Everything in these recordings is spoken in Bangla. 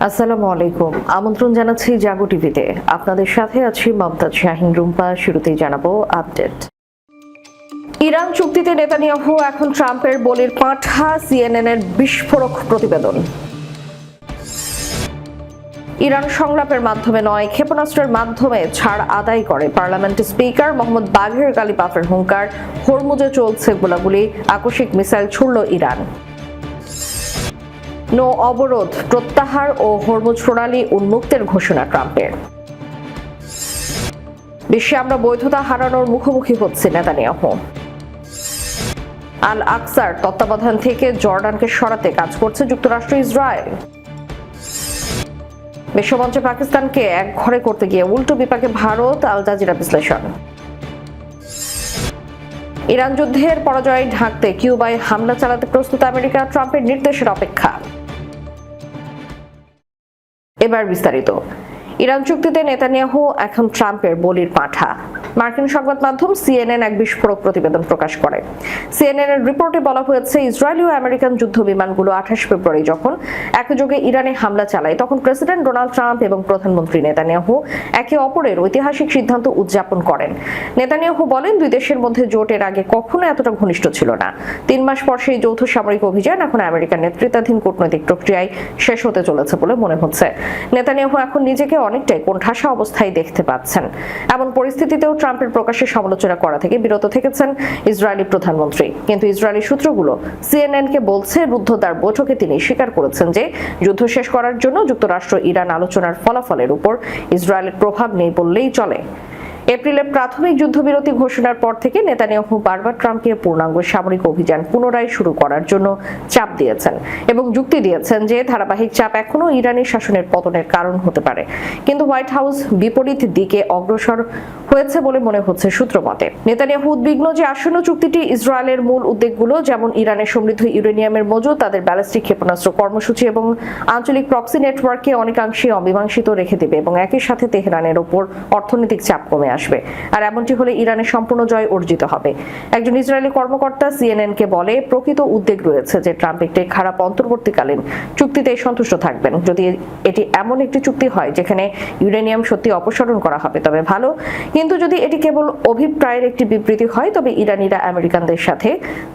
আসসালামু আলাইকুম। আমন্ত্রণ জানাচ্ছি জাগো টিভিতে। আপনাদের সাথে আছি মমতাজ শাহিন রুম্পা। শুরুতেই জানাবো আপডেট। ইরান চুক্তিতে নেতানিয়াহু এখন ট্রাম্পের বলির পাঁঠা, সিএনএন এর বিস্ফোরক প্রতিবেদন। ইরান সংলাপের মাধ্যমে নয়, ক্ষেপণাস্ত্রের মাধ্যমে ছাড় আদায় করে পার্লামেন্ট স্পিকার মোহাম্মদ বাঘের গালিবাফের হুঙ্কার। হরমুজে চলছে গোলাগুলি, আকস্মিক মিসাইল ছুড়ল ইরান। নো অবরোধ প্রত্যাহার ও হরমুজ প্রণালী উন্মুক্তের ঘোষণা ট্রাম্পের। বিশ্বে আমরা বৈধতা হারানোর মুখোমুখি হচ্ছে নেতানিয়াহু। আল আকসার তত্ত্বাবধান থেকে জর্ডানকে সরাতে কাজ করছে যুক্তরাষ্ট্র, ইসরায়েল। বিশ্বমঞ্চে পাকিস্তানকে এক ঘরে করতে গিয়ে উল্টো বিপাকে ভারত, আল জাজিরা বিশ্লেষণ। ইরান যুদ্ধের পরাজয় ঢাকতে কিউবায় হামলা চালাতে প্রস্তুত আমেরিকা, ট্রাম্পের নির্দেশের অপেক্ষা। এবার বিস্তারিত। ইরান চুক্তিতে নেতানিয়াহু এখন ট্রাম্পের বলির পাঁঠা। মার্কিন সংবাদ মাধ্যম সিএনএন এক বিস্ফোরক প্রতিবেদন প্রকাশ করে। সিএনএন এর রিপোর্টে বলা হয়েছে, ইসরায়েলি ও আমেরিকান যুদ্ধ বিমানগুলো 28 ফেব্রুয়ারি যখন একযোগে ইরানে হামলা চালায়, তখন প্রেসিডেন্ট ডোনাল্ড ট্রাম্প এবং প্রধানমন্ত্রী নেতানিয়াহু একে অপরের ঐতিহাসিক সিদ্ধান্ত উদযাপন করেন। নেতানিয়াহু বলেন, দুই দেশের মধ্যে জোটের আগে কখনো এতটা ঘনিষ্ঠ ছিল না। 3 মাস পর সেই যৌথ সামরিক অভিযান এখন আমেরিকার নেতৃত্বাধীন কূটনৈতিক প্রক্রিয়ায় শেষ হতে চলেছে বলে মনে হচ্ছে। নেতানিয়াহু এখন নিজেকে অনেকটাই কোণঠাসা অবস্থায় দেখতে পাচ্ছেন। এমন পরিস্থিতিতেও ট্রাম্পের প্রকাশ্যে সমালোচনা করা থেকে বিরত থেকেছেন ইসরায়েলি প্রধানমন্ত্রী। কিন্তু ইসরায়েলি সূত্রগুলো সিএনএন কে বলছে, রুদ্ধদ্বার বৈঠকে তিনি স্বীকার করেছেন যে যুদ্ধ শেষ করার জন্য যুক্তরাষ্ট্র ইরান আলোচনার ফলাফলের উপর ইসরায়েলের প্রভাব নেই বললেই চলে। এপ্রিলে প্রাথমিক যুদ্ধবিরতি ঘোষণার পর থেকে নেতানিয়াহু বারবার ট্রাম্পকে পূর্ণাঙ্গ সামরিক অভিযান পুনরায় শুরু করার জন্য চাপ দিয়েছেন এবং যুক্তি দিয়েছেন যে ধারাবাহিক চাপ এখনো ইরানি শাসনের পতনের কারণ হতে পারে। কিন্তু হোয়াইট হাউস বিপরীত দিকে অগ্রসর হয়েছে বলে মনে হচ্ছে সূত্র মতে। নেতানিয়াহু উদ্বিগ্ন যে আসন্ন চুক্তিটি ইসরায়েলের মূল উদ্বেগগুলো, যেমন ইরানের সমৃদ্ধ ইউরেনিয়ামের মজুদ, তাদের ব্যালিস্টিক ক্ষেপণাস্ত্র কর্মসূচি এবং আঞ্চলিক প্রক্সি নেটওয়ার্ককে অনেকাংশে অমীমাংসিত রেখে দেবে এবং একই সাথে তেহরানের ওপর অর্থনৈতিক চাপ কমে আসবে। আর এমনটি হলে ইরানের সম্পূর্ণ জয় অর্জিত হবে। একজন ইসরায়েলি কর্মকর্তা সিএনএন কে বলে, প্রকৃত উদ্বেগ রয়েছে যে ট্রাম্প একটি খারাপ অন্তর্বর্তীকালীন চুক্তিতে সন্তুষ্ট থাকবেন। যদি এটি এমন একটি চুক্তি হয় যেখানে ইউরেনিয়াম সত্যি অপসারণ করা হবে তবে ভালো, কিন্তু যদি এটি কেবল অভিপ্রায়ের একটি বিবৃতি হয় তবে ইরানিরা আমেরিকানদের সাথে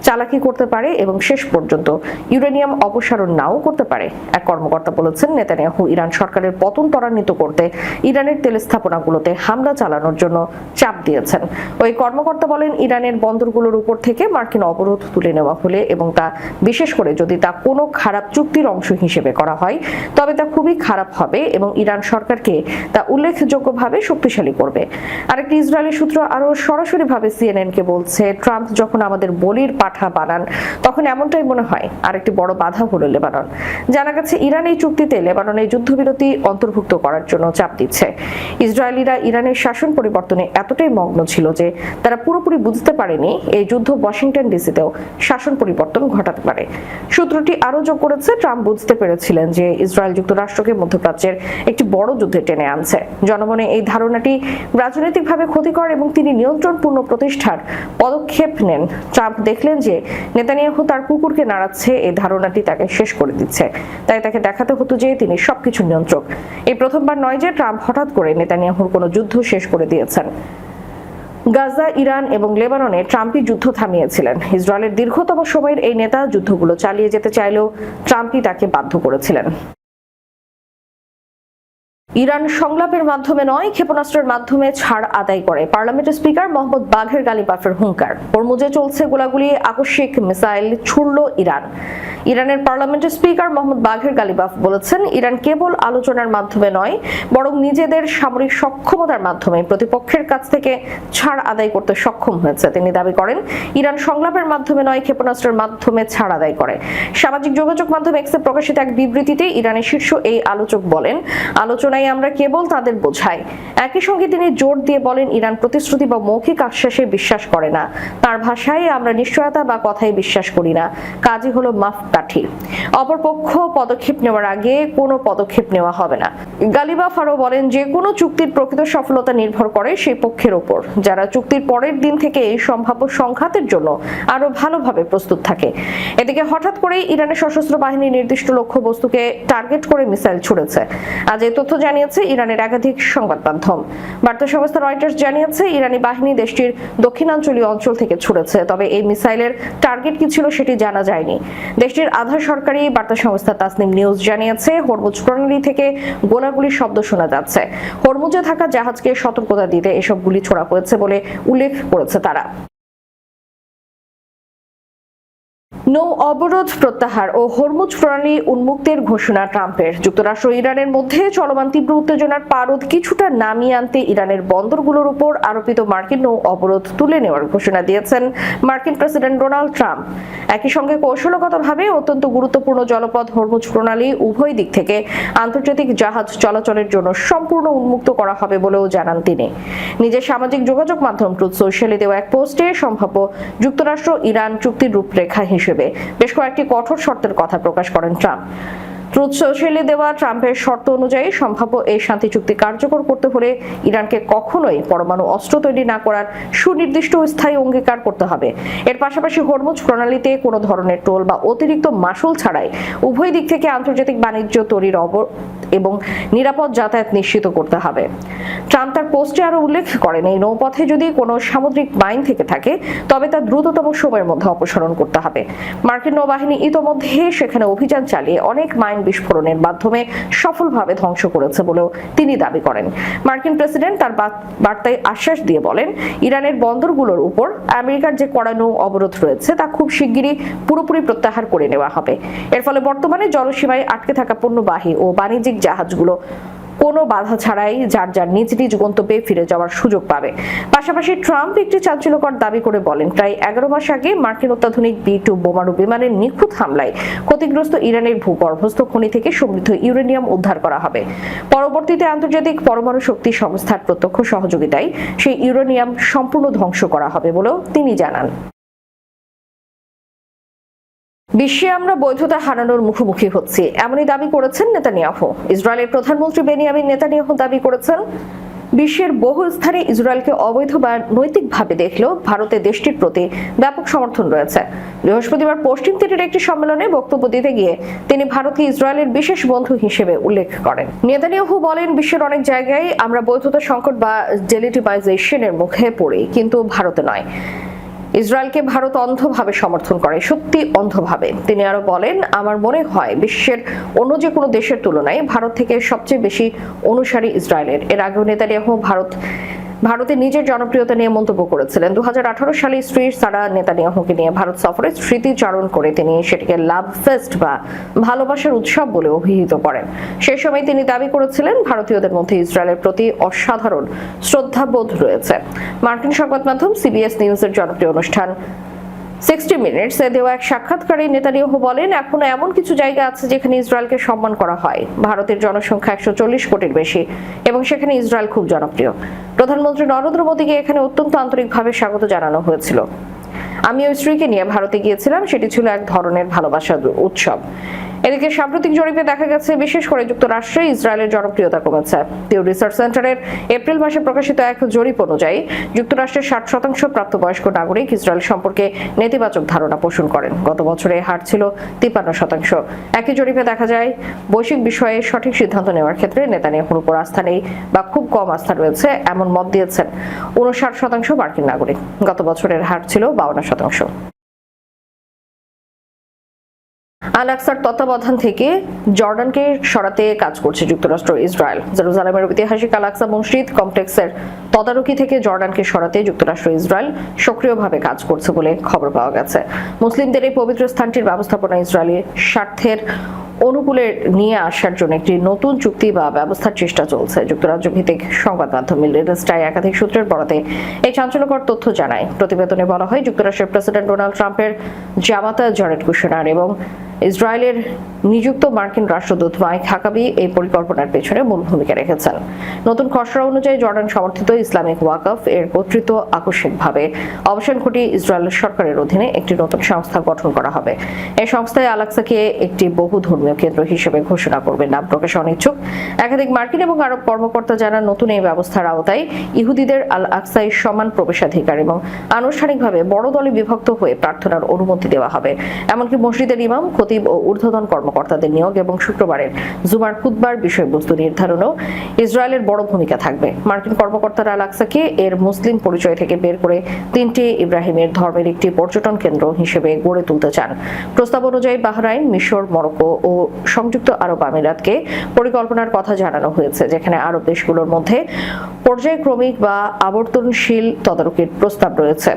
চালাকি করতে পারে এবং শেষ পর্যন্ত ইউরেনিয়াম অপসারণ নাও করতে পারে। এক কর্মকর্তা বলেছেন, নেতানিয়াহু ইরান সরকারের পতন ত্বরান্বিত করতে ইরানের তেল স্থাপনাগুলোতে হামলা চালানোর জন্য চাপ দিয়েছেন। ওই কর্মকর্তা বলেন, ইরানের বন্দরগুলোর উপর থেকে মার্কিন অবরোধ তুলে নেওয়া হলে এবং তা বিশেষ করে যদি তা কোনো খারাপ চুক্তির অংশ হিসেবে করা হয় তবে তা খুবই খারাপ হবে এবং ইরান সরকারকে তা উল্লেখযোগ্যভাবে শক্তিশালী করবে। আরেকটি ইসরায়েলি সূত্র আরো সরাসরিভাবে সিএনএন কে বলছে, ট্রাম্প যখন আমাদের বলির পাঠা বানান তখন এমনটাই মনে হয়। আরেকটি বড় বাধা হলো লেবানন। জানা গেছে, ইরান এই চুক্তিতে লেবাননের যুদ্ধবিরতি অন্তর্ভুক্ত করার জন্য চাপ দিচ্ছে। ইসরায়েলিরা ইরানের শাসন পরিবর্তনে এতটাই মগ্ন ছিল যে তারা পুরোপুরি বুঝতে পারেনি এই যুদ্ধ ওয়াশিংটন ডিসিতেও শাসন পরিবর্তন ঘটাতে পারে। সূত্রটি আরো যোগ করেছে, ট্রাম্প বুঝতে পেরেছিলেন যে ইসরায়েল যুক্তরাষ্ট্রকে মধ্যপ্রাচ্যের একটি বড় যুদ্ধে টেনে আনছে। জনমনে এই ধারণাটি রাজনৈতিকভাবে ক্ষতিকর এবং তিনি নিয়ন্ত্রণপূর্ণ প্রতিষ্ঠার পদক্ষেপ নেন। ট্রাম্প দেখলেন যে নেতানিয়াহু তার কুকুরকে নাড়াচ্ছে, এই ধারণাটি তাকে শেষ করে দিচ্ছে। তাই তাকে দেখাতে হতো যে তিনি সবকিছু নিয়ন্ত্রক। এই প্রথমবার নয় যে ট্রাম্প হঠাৎ করে নেতানিয়াহুর কোনো যুদ্ধ শেষ করে দিয়েছেন। গাজা, ইরান এবং লেবাননে ট্রাম্পই যুদ্ধ থামিয়েছিলেন। ইসরায়েলের দীর্ঘতম সময়ের এই নেতা যুদ্ধগুলো চালিয়ে যেতে চাইলেও ট্রাম্পই তাকে বাধ্য করেছিলেন। ইরান সংলাপের মাধ্যমে নয়, ক্ষেপণাস্ত্রের মাধ্যমে ছাড় আদায় করে পার্লামেন্টের স্পিকার মোহাম্মদ বাঘের গালিবাফের হুঙ্কার। হরমুজে চলছে গোলাগুলি, আকস্মিক মিসাইল ছুড়ল ইরান। ইরানের পার্লামেন্টের স্পিকার মোহাম্মদ বাঘের গালিবাফ বলেছেন, ইরান কেবল আলোচনার মাধ্যমে নয় বরং নিজেদের সামরিক সক্ষমতার মাধ্যমে প্রতিপক্ষের কাছ থেকে ছাড় আদায় করতে সক্ষম হয়েছে। তিনি দাবি করেন, ইরান সংলাপের মাধ্যমে নয়, ক্ষেপণাস্ত্রের মাধ্যমে ছাড় আদায় করে। সামাজিক যোগাযোগ মাধ্যম এক্সে প্রকাশিত এক বিবৃতিতে ইরানের শীর্ষ এই আলোচক বলেন, আলোচনায় আমরা কেবল তাদের বোঝাই। একই সঙ্গে তিনি জোর দিয়ে বলেন, ইরান প্রতিশ্রুতি বা মৌখিক আশ্বাসে বিশ্বাস করে না। তার ভাষায়, আমরা নিশ্চয়তা বা কথায় বিশ্বাস করি না, কাজই হলো মাপকাঠি। অপরপক্ষ পদক্ষেপ নেওয়ার আগে কোনো পদক্ষেপ নেওয়া হবে না। গালিবাফ আরও বলেন, যে কোনো চুক্তির প্রকৃত সফলতা নির্ভর করে সেই পক্ষের ওপর যারা চুক্তির পরের দিন থেকে এই সম্ভাব্য সংঘাতের জন্য আরো ভালোভাবে প্রস্তুত থাকে। এদিকে হঠাৎ করেই ইরানের সশস্ত্র বাহিনী নির্দিষ্ট লক্ষ্যবস্তুকে টার্গেট করে মিসাইল ছুড়েছে। আজ এই তথ্য জানিয়েছে ইরানের একাধিক সংবাদ মাধ্যম। বার্তা সংস্থা রয়টার্স জানিয়েছে, ইরানি বাহিনী দেশটির দক্ষিণাঞ্চলীয় অঞ্চল থেকে ছুড়েছে, তবে এই মিসাইলের টার্গেট কি ছিল সেটি জানা যায়নি। দেশটির আধা সরকারি বার্তা সংস্থা তাসনিম নিউজ জানিয়েছে, হরমুজ প্রণালী থেকে গোলাগুলির শব্দ শোনা যাচ্ছে। হরমুজে থাকা জাহাজকে সতর্কতা দিতে এসব গুলি ছোড়া হয়েছে বলে উল্লেখ করেছে তারা। নৌ অবরোধ প্রত্যাহার ও হরমুজ প্রণালী উন্মুক্তের ঘোষণা ট্রাম্পের। যুক্তরাষ্ট্র ইরানের মধ্যে চলমান তীব্র উত্তেজনার পারদ কিছুটা নামিয়ে আনতে ইরানের বন্দরগুলোর উপর আরোপিত মার্কিন নৌ অবরোধ তুলে নেওয়ার ঘোষণা দিয়েছেন মার্কিন প্রেসিডেন্ট ডোনাল্ড ট্রাম্প। একই সঙ্গে কৌশলগতভাবে অত্যন্ত গুরুত্বপূর্ণ জলপথ হরমুজ প্রণালী উভয় দিক থেকে আন্তর্জাতিক জাহাজ চলাচলের জন্য সম্পূর্ণ উন্মুক্ত করা হবে বলেও জানান তিনি। নিজের সামাজিক যোগাযোগ মাধ্যম ট্রুথ সোশ্যালে দেওয়া এক পোস্টে সম্ভাব্য যুক্তরাষ্ট্র ইরান চুক্তির রূপরেখা হিসেবে বেশ কয়েকটি কঠোর শর্তের কথা প্রকাশ করেন ট্রাম্প। ট্রুথ সোশ্যালে দেওয়া ট্রাম্পের শর্ত অনুযায়ী সম্ভাব্য এই শান্তি চুক্তি কার্যকর করতে হলে ইরানকে কখনোই পরমাণু অস্ত্র তৈরি না করার সুনির্দিষ্ট স্থায়ী অঙ্গীকার করতে হবে। এর পাশাপাশি হরমুজ প্রণালীতে কোনো ধরনের টোল বা অতিরিক্ত মাশুল ছাড়াই উভয় দিক থেকে আন্তর্জাতিক বাণিজ্য তৈরির এবং নিরাপদ যাতায়াত নিশ্চিত করতে হবে। ট্রাম্প তার পোস্টে আরো উল্লেখ করেন, এই নৌপথে যদি কোনো সামুদ্রিক মাইন থেকে থাকে তবে তা দ্রুততম সময়ের মধ্যে অপসারণ করতে হবে। মার্কিন নৌবাহিনী ইতোমধ্যে সেখানে অভিযান চালিয়ে অনেক মাইন বিস্ফোরণের মাধ্যমে সফলভাবে ধ্বংস করেছে বলেও তিনি দাবি করেন। মার্কিন প্রেসিডেন্ট তার বার্তায় আশ্বাস দিয়ে বলেন, ইরানের বন্দরগুলোর উপর আমেরিকার যে কড়া নৌ অবরোধ রয়েছে তা খুব শিগগিরই পুরোপুরি প্রত্যাহার করে নেওয়া হবে। এর ফলে বর্তমানে জলসীমায় আটকে থাকা পণ্যবাহী ও বাণিজ্যিক জাহাজগুলো কোনো বাধা ছাড়াই যার যার নিজ নিজ গন্তব্যে ফিরে যাওয়ার সুযোগ পাবে। পাশাপাশি ট্রাম্প একটি চাঞ্চল্যকর দাবি করে বলেন, প্রায় 11 মাস আগে মার্কিন অত্যাধুনিক B-2 বোমারু বিমানের নিখুঁত হামলায় ক্ষতিগ্রস্ত ইরানের ভূগর্ভস্থ খনি থেকে সমৃদ্ধ ইউরেনিয়াম উদ্ধার করা হবে। পরবর্তীতে আন্তর্জাতিক পরমাণু শক্তি সংস্থার প্রত্যক্ষ সহযোগিতায় সেই ইউরেনিয়াম সম্পূর্ণ ধ্বংস করা হবে বলেও তিনি জানান। বিশ্বে আমরা বৈধতা হারানোর মুখোমুখি হচ্ছি, এমনই দাবি করেছেন নেতানিয়াহু। ইসরায়েলের প্রধানমন্ত্রী বেনিয়ামিন নেতানিয়াহু দাবি করেছেন, বিশ্বের বহু স্থানে ইসরায়েলকে অবৈধ বা নৈতিকভাবে দেখলেও ভারতে দেশটির প্রতি ব্যাপক সমর্থন রয়েছে। বৃহস্পতিবার পশ্চিম তীরের একটি সম্মেলনে বক্তব্য দিতে গিয়ে তিনি ভারতকে ইসরায়েলের বিশেষ বন্ধু হিসেবে উল্লেখ করেন। নেতানিয়াহু বলেন, বিশ্বের অনেক জায়গায় আমরা বৈধতা সংকট বা ডেলিটিমাইজেশনের মুখে পড়ি, কিন্তু ভারতে নয়। ইসরায়েলকে ভারত অন্ধভাবে সমর্থন করে, সত্যি অন্ধভাবে। তিনি আরো বলেন, আমার মনে হয় বিশ্বের অন্য যে কোনো দেশের তুলনায় ভারত থেকে সবচেয়ে বেশি অনুসারী ইসরায়েলের। এর আগেও নেতানিয়াহু ভারতের নিজের জনপ্রিয়তা নিয়ে মন্তব্য করেছিলেন। 2018 সালে স্ত্রী সারা নেতানিয়াহুকে নিয়ে ভারত সফরে স্মৃতিচারণ করে তিনি সেটিকে লাভ ফেস্ট বা ভালোবাসার উৎসব বলে অভিহিত করেন। সেই সময় তিনি দাবি করেছিলেন, ভারতীয়দের মধ্যে ইসরায়েলের প্রতি অসাধারণ শ্রদ্ধাবোধ রয়েছে। মার্কিন সংবাদ মাধ্যম CBS নিউজের জনপ্রিয় অনুষ্ঠান 60 মিনিটসে দেওয়া এক সাক্ষাৎকারে নেতানিয়াহু বলেন, এখনো এমন কিছু জায়গা আছে যেখানে ইসরায়েলকে সম্মান করা হয়। ভারতের জনসংখ্যা 140 কোটির বেশি এবং সেখানে ইসরায়েল খুব জনপ্রিয়। প্রধানমন্ত্রী নরেন্দ্র মোদীকে এখানে অত্যন্ত আন্তরিকভাবে স্বাগত জানানো হয়েছিল। আমিও স্ত্রীকে নিয়ে ভারতে গিয়েছিলাম, সেটি ছিল এক ধরনের ভালোবাসার উৎসব। এদিকে সাম্প্রতিক জরিপে দেখা গেছে, বিশেষ করে যুক্তরাষ্ট্রে ইসরায়েলের জনপ্রিয়তা কমেছে। পিউ রিসার্চ সেন্টারের এপ্রিল মাসে প্রকাশিত এক জরিপ অনুযায়ী যুক্তরাষ্ট্রের 60% প্রাপ্তবয়স্ক নাগরিক ইসরায়েল সম্পর্কে নেতিবাচক ধারণা পোষণ করেন। গত বছরে হার ছিল 53%। একই জরিপে দেখা যায়, বৈশ্বিক বিষয়ে সঠিক সিদ্ধান্ত নেওয়ার ক্ষেত্রে নেতানিয়াহুর উপর আস্থা নেই বা খুব কম আস্থা রয়েছে এমন মত দিয়েছেন 59% মার্কিন নাগরিক। গত বছরের হার ছিল 52%। আল-আকসার তত্ত্বাবধান থেকে জর্ডানকে সরাতে কাজ করছে যুক্তরাষ্ট্র ইসরায়েল। জেরুজালেমের ঐতিহাসিক আল-আকসা মসজিদ কমপ্লেক্সের তদারকি থেকে জর্ডানকে সরাতে যুক্তরাষ্ট্র ইসরায়েল সক্রিয়ভাবে কাজ করছে বলে খবর পাওয়া গেছে। মুসলিমদের এই পবিত্র স্থানটির ব্যবস্থাপনা ইসরায়েলি স্বার্থের অনুকূলে নিয়ে আসার জন্য একটি নতুন চুক্তি বা ব্যবস্থার চেষ্টা চলছে। যুক্তরাজ্য ভিত্তিক সংবাদ মাধ্যম লিডস্টাই একাধিক সূত্রের বরাতে এই চাঞ্চল্যকর তথ্য জানায়। প্রতিবেদনে বলা হয়, যুক্তরাষ্ট্রের প্রেসিডেন্ট ডোনাল্ড ট্রাম্পের জামাতা জরেড কুশনার এবং ইসরায়েলের নিযুক্ত মার্কিন রাষ্ট্রদূত মাইক হাকাবি এই পরিকল্পনার পেছনে মূল ভূমিকা রেখেছেন। নতুন খসড়া অনুযায়ী জর্ডান সমর্থিত ইসলামিক ওয়াকফ এর কর্তৃত্ব আকস্মিকভাবে অবসান ঘটিয়ে ইসরায়েল সরকারের অধীনে একটি নতুন সংস্থা গঠন করা হবে। এই সংস্থায় আল-আকসাকে একটি বহু ধর্মীয় কেন্দ্র হিসেবে ঘোষণা করবে। নাম প্রকাশে অনিচ্ছুক একাধিক মার্কিন এবং আরব কর্মকর্তা জানান, নতুন এই ব্যবস্থার আওতায় ইহুদিদের আল-আকসায় সমান প্রবেশাধিকার এবং আনুষ্ঠানিকভাবে বড় দলে বিভক্ত হয়ে প্রার্থনার অনুমতি দেওয়া হবে। এমনকি মসজিদের ইমাম, খতিব ও ঊর্ধ্বতন কর্মকর্তাদের নিয়োগ এবং শুক্রবারের জুমার খুতবার বিষয়বস্তু নির্ধারণেও ইসরায়েলের বড় ভূমিকা থাকবে। মার্কিন কর্মকর্তারা আল-আকসাকে এর মুসলিম পরিচয় থেকে বের করে তিনটি ইব্রাহিমের ধর্মের একটি পর্যটন কেন্দ্র হিসেবে গড়ে তুলতে চান। প্রস্তাব অনুযায়ী বাহরাইন, মিশর, মরক্কো ও সংযুক্ত আরব আমিরাতকে পরিকল্পনার কথা জানানো হয়েছে, যেখানে আরব দেশগুলোর মধ্যে পর্যায়ক্রমিক বা আবর্তনশীল তদারকির প্রস্তাব রয়েছে।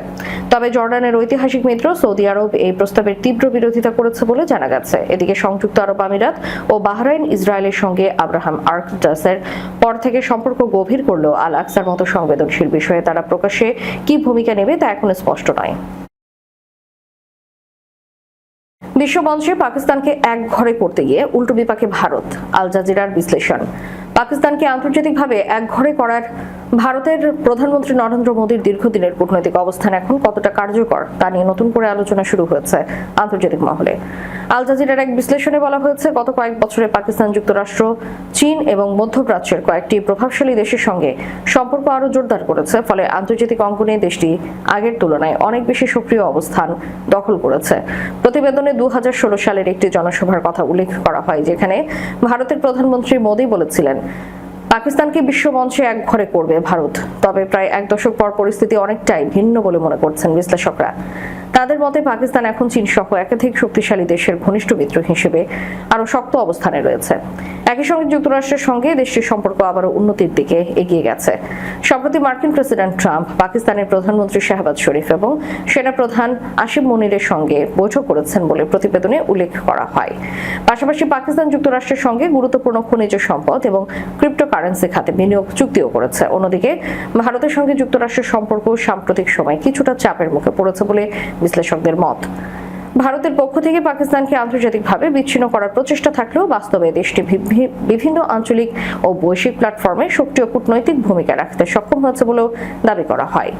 তবে জর্ডানের ঐতিহাসিক মিত্র সৌদি আরব এই প্রস্তাবের তীব্র বিরোধিতা করেছে বলে জানা গেছে। এদিকে সংযুক্ত আরব আমিরাত ও বাহরাইন ইসরায়েলের সঙ্গে আব্রাহাম আর্কটাসের পর থেকে সম্পর্ক গভীর করলেও আল-আকসার মতো সংবেদনশীল বিষয়ে তারা প্রকাশ্যে কি ভূমিকা নেবে তা এখনো স্পষ্ট নয়। বিশ্বমঞ্চে পাকিস্তানকে এক ঘরে করতে গিয়ে উল্টো বিপাকে ভারত। আল জাজিরার বিশ্লেষণ। পাকিস্তানকে আন্তর্জাতিকভাবে এক ঘরে করার ভারতের প্রধানমন্ত্রী নরেন্দ্র মোদীর দীর্ঘদিনের কূটনৈতিক অবস্থান এখন কতটা কার্যকর তা নিয়ে নতুন করে আলোচনা শুরু হয়েছে আন্তর্জাতিক মহলে। আল জাজিরার এক বিশ্লেষণে বলা হয়েছে, গত কয়েক বছরে পাকিস্তান, যুক্তরাষ্ট্র, চীন এবং মধ্যপ্রাচ্যের কয়েকটি প্রভাবশালী দেশের সঙ্গে সম্পর্ক আরো জোরদার করেছে। ফলে আন্তর্জাতিক অঙ্গনে দেশটি আগের তুলনায় অনেক বেশি সক্রিয় অবস্থান দখল করেছে। প্রতিবেদনে 2016 সালের একটি জনসভার কথা উল্লেখ করা হয়, যেখানে ভারতের প্রধানমন্ত্রী মোদী বলেছিলেন, পাকিস্তানকে বিশ্বমঞ্চে এক ঘরে করবে ভারত। তবে প্রায় এক দশক পর পরিস্থিতি অনেকটাই ভিন্ন বলে মনে করছেন বিশ্লেষকরা। তাদের মতে পাকিস্তান এখন চীন সহ একাধিক শক্তিশালী দেশের ঘনিষ্ঠ মিত্র হিসেবে আরো শক্ত অবস্থানে রয়েছে। একই সঙ্গে যুক্তরাষ্ট্রের সঙ্গে দেশটির সম্পর্ক আবারও উন্নতির দিকে এগিয়ে গেছে। সম্প্রতি মার্কিন প্রেসিডেন্ট ট্রাম্প পাকিস্তানের প্রধানমন্ত্রী শাহবাজ শরীফ এবং সেনাপ্রধান আসিম মুনিরের সঙ্গে বৈঠক করেছেন বলে প্রতিবেদনে উল্লেখ করা হয়। পাশাপাশি পাকিস্তান যুক্তরাষ্ট্রের সঙ্গে গুরুত্বপূর্ণ খনিজ সম্পদ এবং ক্রিপ্টোকারেন্সি খাতে বিনিয়োগ চুক্তিও করেছে। অন্যদিকে ভারতের সঙ্গে যুক্তরাষ্ট্রের সম্পর্ক সাম্প্রতিক সময় কিছুটা চাপের মুখে পড়েছে বলে বিশ্লেষকদের মত। ভারতের পক্ষ থেকে পাকিস্তানকে আন্তর্জাতিকভাবে বিচ্ছিন্ন করার প্রচেষ্টা থাকলেও বাস্তবে দেশটি বিভিন্ন আঞ্চলিক ও বৈশ্বিক প্ল্যাটফর্মে সক্রিয় কূটনৈতিক ভূমিকা রাখতে সক্ষম হয়েছে বলেও দাবি করা হয়।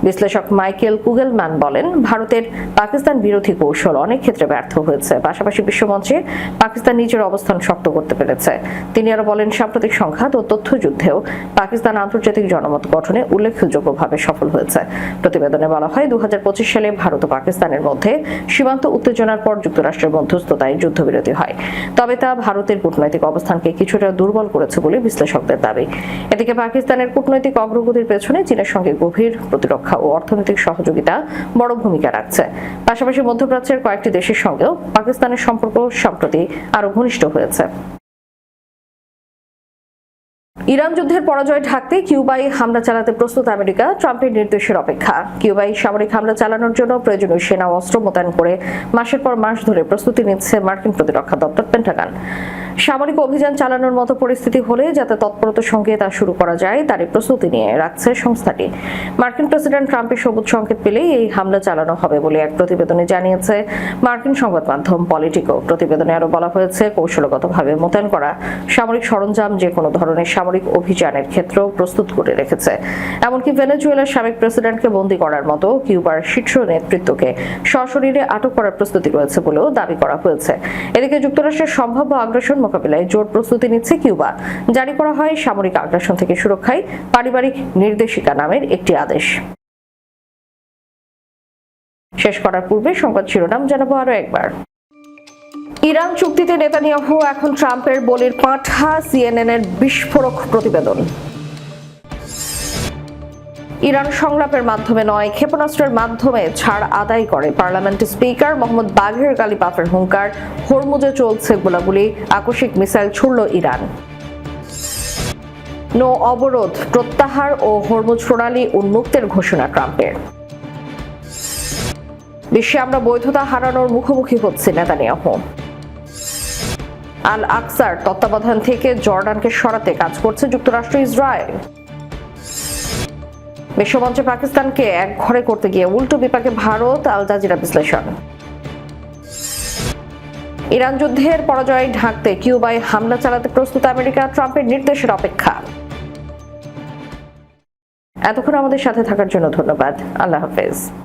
বিশ্লেষক মাইকেল কুগেলম্যান বলেন, ভারতের পাকিস্তান বিরোধী কৌশল অনেক ক্ষেত্রে ব্যর্থ হয়েছে। পাশাপাশি বিশ্বমঞ্চে পাকিস্তান নিজের অবস্থান শক্ত করতে পেরেছে। তিনি আরো বলেন, সাম্প্রতিক সংঘাত ও তথ্যযুদ্ধেও পাকিস্তান আন্তর্জাতিক জনমত গঠনে উল্লেখযোগ্যভাবে সফল হয়েছে। প্রতিবেদনে বলা হয়, 2025 সালে ভারত ও পাকিস্তানের মধ্যে সীমান্ত উত্তেজনার পর যুক্তরাষ্ট্রের মধ্যস্থতায় যুদ্ধবিরতি হয়। তবে তা ভারতের কূটনৈতিক অবস্থানকে কিছুটা দুর্বল করেছে বলে বিশ্লেষকদের দাবি। এদিকে পাকিস্তানের কূটনৈতিক অগ্রগতির পেছনে চীনের সঙ্গে গভীর প্রতিরক্ষা ও অর্থনৈতিক সহযোগিতা বড় ভূমিকা রাখছে। পাশাপাশি মধ্যপ্রাচ্যের কয়েকটি দেশের সঙ্গেও পাকিস্তানের সম্পর্ক সম্প্রতি আরো ঘনিষ্ঠ হয়েছে। ইরান যুদ্ধের পরাজয় ঢাকতে কিউবায় হামলা চালাতে প্রস্তুত আমেরিকা, ট্রাম্পের নির্দেশের অপেক্ষা। কিউবায় সামরিক হামলা চালানোর জন্য প্রয়োজনীয় সেনা অস্ত্র মোতায়েন করে মাসের পর মাস ধরে প্রস্তুতি নিচ্ছে মার্কিন প্রতিরক্ষা দপ্তর পেন্টাগন। সামরিক অভিযান চালানোর মতো পরিস্থিতি হলে যাতে তৎপরতার সঙ্গে তা শুরু করা যায় তারই প্রস্তুতি নিয়ে রাখছে সংস্থাটি। মার্কিন প্রেসিডেন্ট ট্রাম্পের সবুজ সংকেত পেলেই এই হামলা চালানো হবে বলে এক প্রতিবেদনে জানিয়েছে মার্কিন সংবাদ মাধ্যম পলিটিকো। প্রতিবেদনে আরো বলা হয়েছে, কৌশলগতভাবে মোতায়েন করা সামরিক সরঞ্জাম যে কোনো ধরনের সামরিক অভিযানের ক্ষেত্রেও প্রস্তুত করে রেখেছে। এমনকি ভেনেজুয়েলার সাবেক প্রেসিডেন্টকে বন্দী করার মতো কিউবার শীর্ষ নেতৃত্বকে সশরীরে আটক করার প্রস্তুতি রয়েছে বলেও দাবি করা হয়েছে। এদিকে যুক্তরাষ্ট্রের সম্ভাব্য আগ্রাসন মোকাবিলায় জোর প্রস্তুতি নিচ্ছে কিউবা। জারি করা হয় সামরিক আগ্রাসন থেকে সুরক্ষায় পারিবারিক নির্দেশিকা নামের একটি আদেশ। শেষ করার পূর্বে সংবাদ শিরোনাম জানাবো আরো একবার। ইরান চুক্তিতে নেতানিয়াহু এখন ট্রাম্পের বলির পাঁঠা, সিএনএন এর বিস্ফোরক প্রতিবেদন। ইরান সংলাপের মাধ্যমে নয়, ক্ষেপণাস্ত্রের মাধ্যমে ছাড় আদায় করে পার্লামেন্টের স্পিকার মোহাম্মদ বাঘের গালিবাফের হুঙ্কার। হরমুজে চলছে গোলাগুলি, আকস্মিক মিসাইল ছুড়ল ইরান। নো অবরোধ প্রত্যাহার ও হরমুজ প্রণালী উন্মুক্তের ঘোষণা ট্রাম্পের। বিশ্বে আমরা বৈধতা হারানোর মুখোমুখি হচ্ছে নেতানিয়াহু। আল আকসার তত্ত্বাবধান থেকে জর্ডানকে সরাতে কাজ করছে যুক্তরাষ্ট্র, ইসরায়েল। বিশ্বমঞ্চে পাকিস্তানকে এক ঘরে করতে গিয়ে উল্টো বিপাকে ভারত, আল জাজিরা বিশ্লেষণ। ইরান যুদ্ধের পরাজয় ঢাকতে কিউবায় হামলা চালাতে প্রস্তুত আমেরিকা, ট্রাম্পের নির্দেশের অপেক্ষা। এতক্ষণ আমাদের সাথে থাকার জন্য ধন্যবাদ। আল্লাহ হাফেজ।